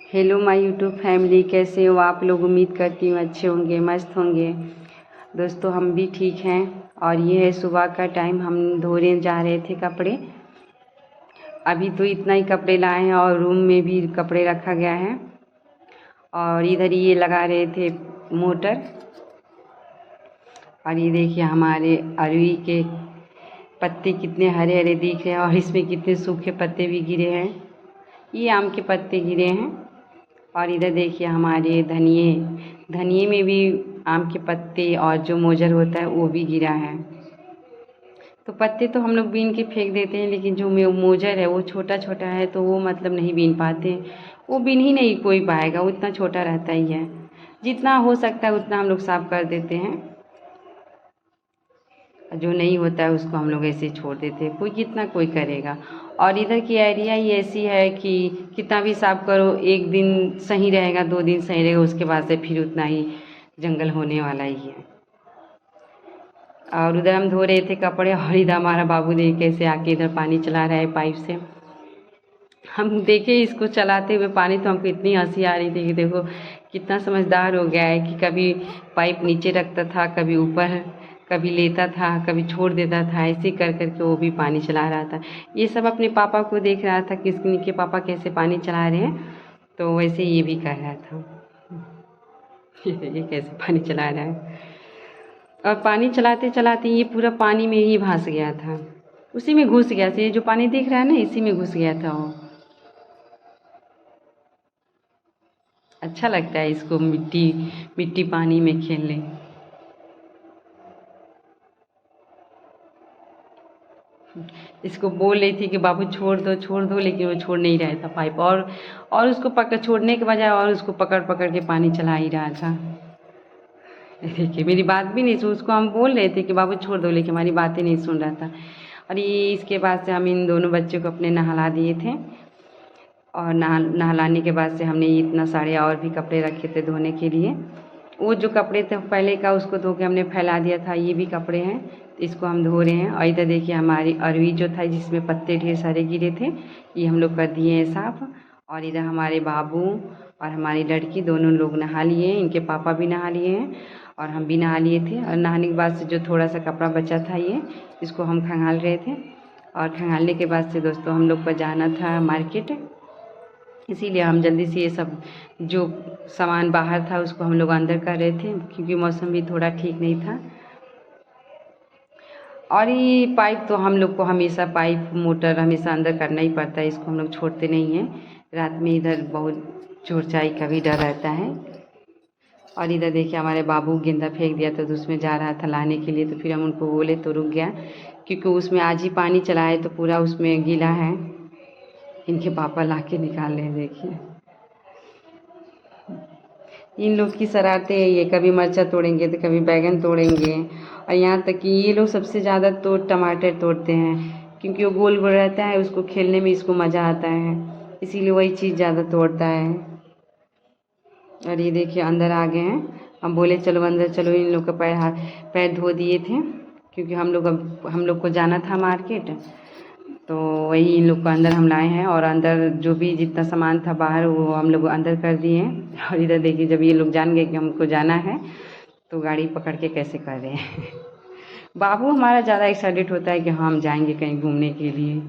Hello my YouTube family, कैसे हो आप लोग। उम्मीद करती हूँ अच्छे होंगे, मस्त होंगे। दोस्तों हम भी ठीक हैं। और ये है सुबह का टाइम, हम धोने जा रहे थे कपड़े। अभी तो इतना ही कपड़े लाए हैं और रूम में भी कपड़े रखा गया है। और इधर ये लगा रहे थे मोटर। और ये देखिए हमारे अरवी के पत्ते कितने हरे हरे दिख रहे हैं और इसमें कितने सूखे पत्ते भी गिरे हैं। ये आम के पत्ते गिरे हैं। और इधर देखिए हमारे धनिए धनिए में भी आम के पत्ते और जो मोजर होता है वो भी गिरा है। तो पत्ते तो हम लोग बीन के फेंक देते हैं, लेकिन जो मोजर है वो छोटा छोटा है तो वो मतलब नहीं बीन पाते। वो बीन ही नहीं कोई पाएगा, वो इतना छोटा रहता ही है। जितना हो सकता है उतना हम लोग साफ कर देते हैं। जो नहीं होता है उसको हम लोग ऐसे ही छोड़ देते हैं, कोई कितना कोई करेगा। और इधर की एरिया ही ऐसी है कि कितना भी साफ करो, एक दिन सही रहेगा, 2 दिन सही रहेगा, उसके बाद से फिर उतना ही जंगल होने वाला ही है। और उधर हम धो रहे थे कपड़े और इधर हमारा बाबू देख कैसे आके इधर पानी चला रहा है पाइप से। हम देखे इसको चलाते हुए पानी तो हमको इतनी हंसी आ रही थी कि देखो कितना समझदार हो गया है कि कभी पाइप नीचे रखता था, कभी ऊपर, कभी लेता था, कभी छोड़ देता था। ऐसे कर करके वो भी पानी चला रहा था। ये सब अपने पापा को देख रहा था कि इनके पापा कैसे पानी चला रहे हैं, तो वैसे ये भी कर रहा था। ये कैसे पानी चला रहा है। और पानी चलाते चलाते ये पूरा पानी में ही भास गया था, उसी में घुस गया था। ये जो पानी दिख रहा है ना, इसी में घुस गया था वो। अच्छा लगता है इसको मिट्टी मिट्टी पानी में खेलने। इसको बोल रही थी कि बाबू छोड़ दो, लेकिन वो छोड़ नहीं रहा था पाइप। और उसको पकड़ छोड़ने के बजाय और उसको पकड़ पकड़ के पानी चला ही रहा था। देखिए मेरी बात भी नहीं सुन, उसको हम बोल रहे थे कि बाबू छोड़ दो, लेकिन हमारी बातें नहीं सुन रहा था। और ये इसके बाद से हम इन दोनों बच्चों को अपने नहला दिए थे। और नहलाने के बाद से हमने इतना सारे और भी कपड़े रखे थे धोने के लिए। वो जो कपड़े थे पहले का उसको धो के हमने फैला दिया था, ये भी कपड़े हैं तो इसको हम धो रहे हैं। और इधर देखिए हमारी अरवी जो था जिसमें पत्ते ढेर सारे गिरे थे, ये हम लोग कर दिए हैं साफ। और इधर हमारे बाबू और हमारी लड़की दोनों लोग नहा लिए हैं, इनके पापा भी नहा लिए हैं और हम भी नहा लिए थे। और नहाने के बाद से जो थोड़ा सा कपड़ा बचा था ये इसको हम खंगाल रहे थे। और खंगालने के बाद से दोस्तों हम लोग को जाना था मार्केट, इसीलिए हम जल्दी से ये सब जो सामान बाहर था उसको हम लोग अंदर कर रहे थे, क्योंकि मौसम भी थोड़ा ठीक नहीं था। और ये पाइप तो हम लोग को हमेशा पाइप मोटर हमेशा अंदर करना ही पड़ता है, इसको हम लोग छोड़ते नहीं हैं। रात में इधर बहुत चोर चाई का भी डर रहता है। और इधर देखिए हमारे बाबू गेंदा फेंक दिया था तो उसमें जा रहा था लाने के लिए, तो फिर हम उनको बोले तो रुक गया, क्योंकि उसमें आज ही पानी चला है तो पूरा उसमें गीला है। इनके पापा ला के निकाल रहे हैं देखिए। इन लोग की शरारतें हैं, ये कभी मिर्चा तोड़ेंगे तो कभी बैगन तोड़ेंगे। और यहाँ तक कि ये लोग सबसे ज़्यादा तो टमाटर तोड़ते हैं, क्योंकि वो गोल गोल रहता है, उसको खेलने में इसको मज़ा आता है, इसीलिए वही चीज़ ज़्यादा तोड़ता है। और ये देखिए अंदर आ गए हैं। हम बोले चलो अंदर चलो, इन लोग का पैर धो दिए थे, क्योंकि हम लोग को जाना था मार्केट, तो वही इन लोग को अंदर हम लाए हैं। और अंदर जो भी जितना सामान था बाहर वो हम लोग अंदर कर दिए हैं। और इधर देखिए जब ये लोग जान गए कि हमको जाना है तो गाड़ी पकड़ के कैसे कर रहे हैं। बाबू हमारा ज़्यादा एक्साइटेड होता है कि हाँ हम जाएंगे कहीं घूमने के लिए।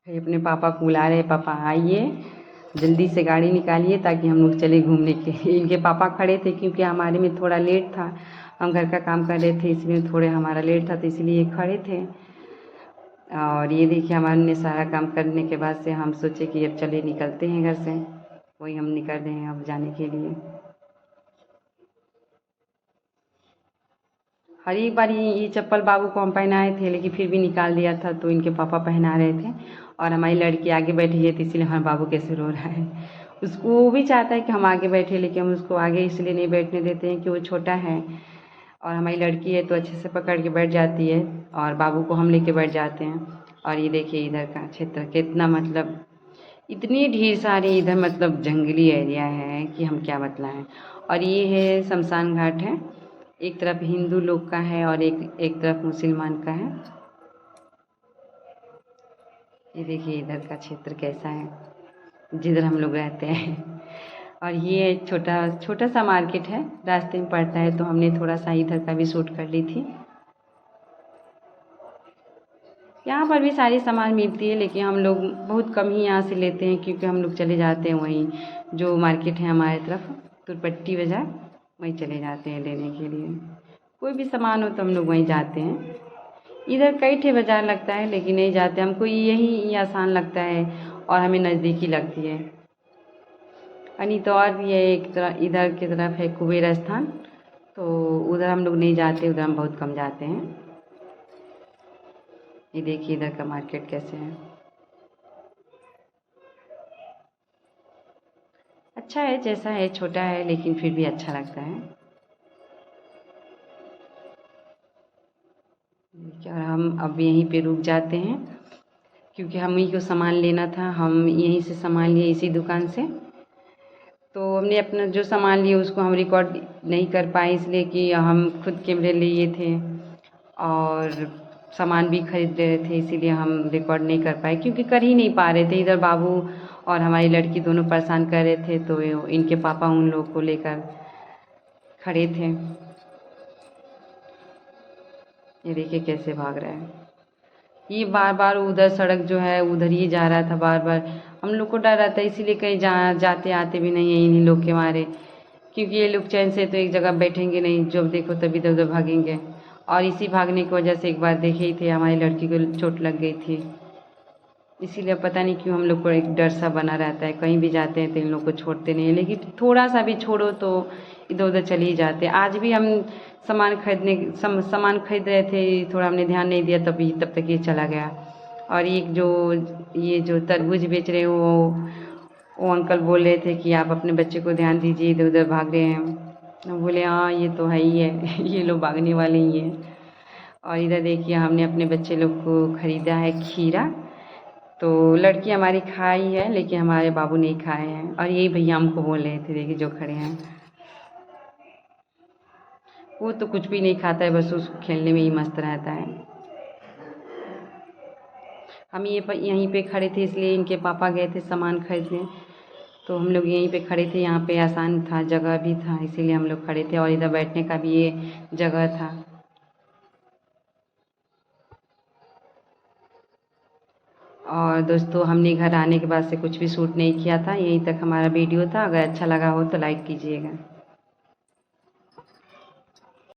फिर अपने पापा को बुला रहे, पापा आइए जल्दी से गाड़ी निकालिए ताकि हम लोग चले घूमने के लिए। इनके पापा खड़े थे क्योंकि हमारे में थोड़ा लेट था, हम घर का काम कर रहे थे, इसलिए थोड़े हमारा लेट था तो इसलिए खड़े थे। और ये देखिए हमारे सारा काम करने के बाद से हम सोचे कि अब चले निकलते हैं घर से, वही हम निकल रहे हैं अब जाने के लिए। हर एक बार ये चप्पल बाबू को हम पहनाए थे, लेकिन फिर भी निकाल दिया था तो इनके पापा पहना रहे थे। और हमारी लड़की आगे बैठी है तो इसलिए हमारे बाबू कैसे रो रहा है। उसको वो भी चाहता है कि हम आगे बैठे, लेकिन हम उसको आगे इसलिए नहीं बैठने देते हैं कि वो छोटा है। और हमारी लड़की है तो अच्छे से पकड़ के बैठ जाती है और बाबू को हम लेके बैठ जाते हैं। और ये देखिए इधर का क्षेत्र कितना मतलब इतनी ढेर सारे इधर मतलब जंगली एरिया है कि हम क्या बतलाएं। और ये है शमशान घाट है, एक तरफ हिंदू लोग का है और एक तरफ मुसलमान का है। ये देखिए इधर का क्षेत्र कैसा है जिधर हम लोग रहते हैं। और ये छोटा छोटा सा मार्केट है, रास्ते में पड़ता है, तो हमने थोड़ा सा इधर का भी शूट कर ली थी। यहाँ पर भी सारी सामान मिलती है, लेकिन हम लोग बहुत कम ही यहाँ से लेते हैं, क्योंकि हम लोग चले जाते हैं वहीं जो मार्केट है हमारे तरफ, तुरपट्टी बाज़ार, वहीं चले जाते हैं लेने के लिए। कोई भी सामान हो तो हम लोग वहीं जाते हैं। इधर कई ठे बाज़ार लगता है, लेकिन नहीं जाते, हमको यही आसान लगता है और हमें नज़दीकी लगती है। नहीं तो और भी है, एक तरह इधर की तरफ है कुबेर स्थान, तो उधर हम लोग नहीं जाते, उधर हम बहुत कम जाते हैं। ये देखिए इधर का मार्केट कैसे है, अच्छा है, जैसा है छोटा है लेकिन फिर भी अच्छा लगता है। और हम अब यहीं पे रुक जाते हैं, क्योंकि हम ही को सामान लेना था, हम यहीं से सामान लिए इसी दुकान से। तो हमने अपना जो सामान लिए उसको हम रिकॉर्ड नहीं कर पाए, इसलिए कि हम खुद कैमरे लिए थे और सामान भी खरीद रहे थे, इसीलिए हम रिकॉर्ड नहीं कर पाए, क्योंकि कर ही नहीं पा रहे थे। इधर बाबू और हमारी लड़की दोनों परेशान कर रहे थे, तो इनके पापा उन लोग को लेकर खड़े थे। ये देखिए कैसे भाग रहा है, ये बार बार उधर सड़क जो है उधर ही जा रहा था, बार बार हम लोग को डर रहता है, इसीलिए कहीं जाते आते भी नहीं है इन्हीं लोग के मारे, क्योंकि ये लोग चैन से तो एक जगह बैठेंगे नहीं, जब देखो तभी इधर उधर भागेंगे। और इसी भागने की वजह से एक बार देखे ही थे, हमारी लड़की को चोट लग गई थी, इसीलिए पता नहीं क्यों हम लोग को एक डर सा बना रहता है, कहीं भी जाते हैं तो इन लोग को छोड़ते नहीं है, लेकिन थोड़ा सा भी छोड़ो तो इधर उधर चले ही जाते हैं। आज भी हम सामान खरीद रहे थे, थोड़ा हमने ध्यान नहीं दिया, तब तक ये चला गया। और ये जो तरबूज बेच रहे हो, वो अंकल बोल रहे थे कि आप अपने बच्चे को ध्यान दीजिए, इधर उधर भाग रहे हैं। हम बोले हाँ ये तो है ही है ये लोग भागने वाले ही हैं। और इधर देखिए हमने अपने बच्चे लोग को ख़रीदा है खीरा, तो लड़की हमारी खाई है, लेकिन हमारे बाबू नहीं खाए हैं। और यही भैया हमको बोल रहे थे, देखिए जो खड़े हैं, वो तो कुछ भी नहीं खाता है, बस उसको खेलने में ही मस्त रहता है। हम यहीं पे खड़े थे, इसलिए इनके पापा गए थे सामान खरीदने, तो हम लोग यहीं पे खड़े थे, यहाँ पे आसान था, जगह भी था, इसीलिए हम लोग खड़े थे, और इधर बैठने का भी ये जगह था। और दोस्तों हमने घर आने के बाद से कुछ भी शूट नहीं किया था, यहीं तक हमारा वीडियो था। अगर अच्छा लगा हो तो लाइक कीजिएगा।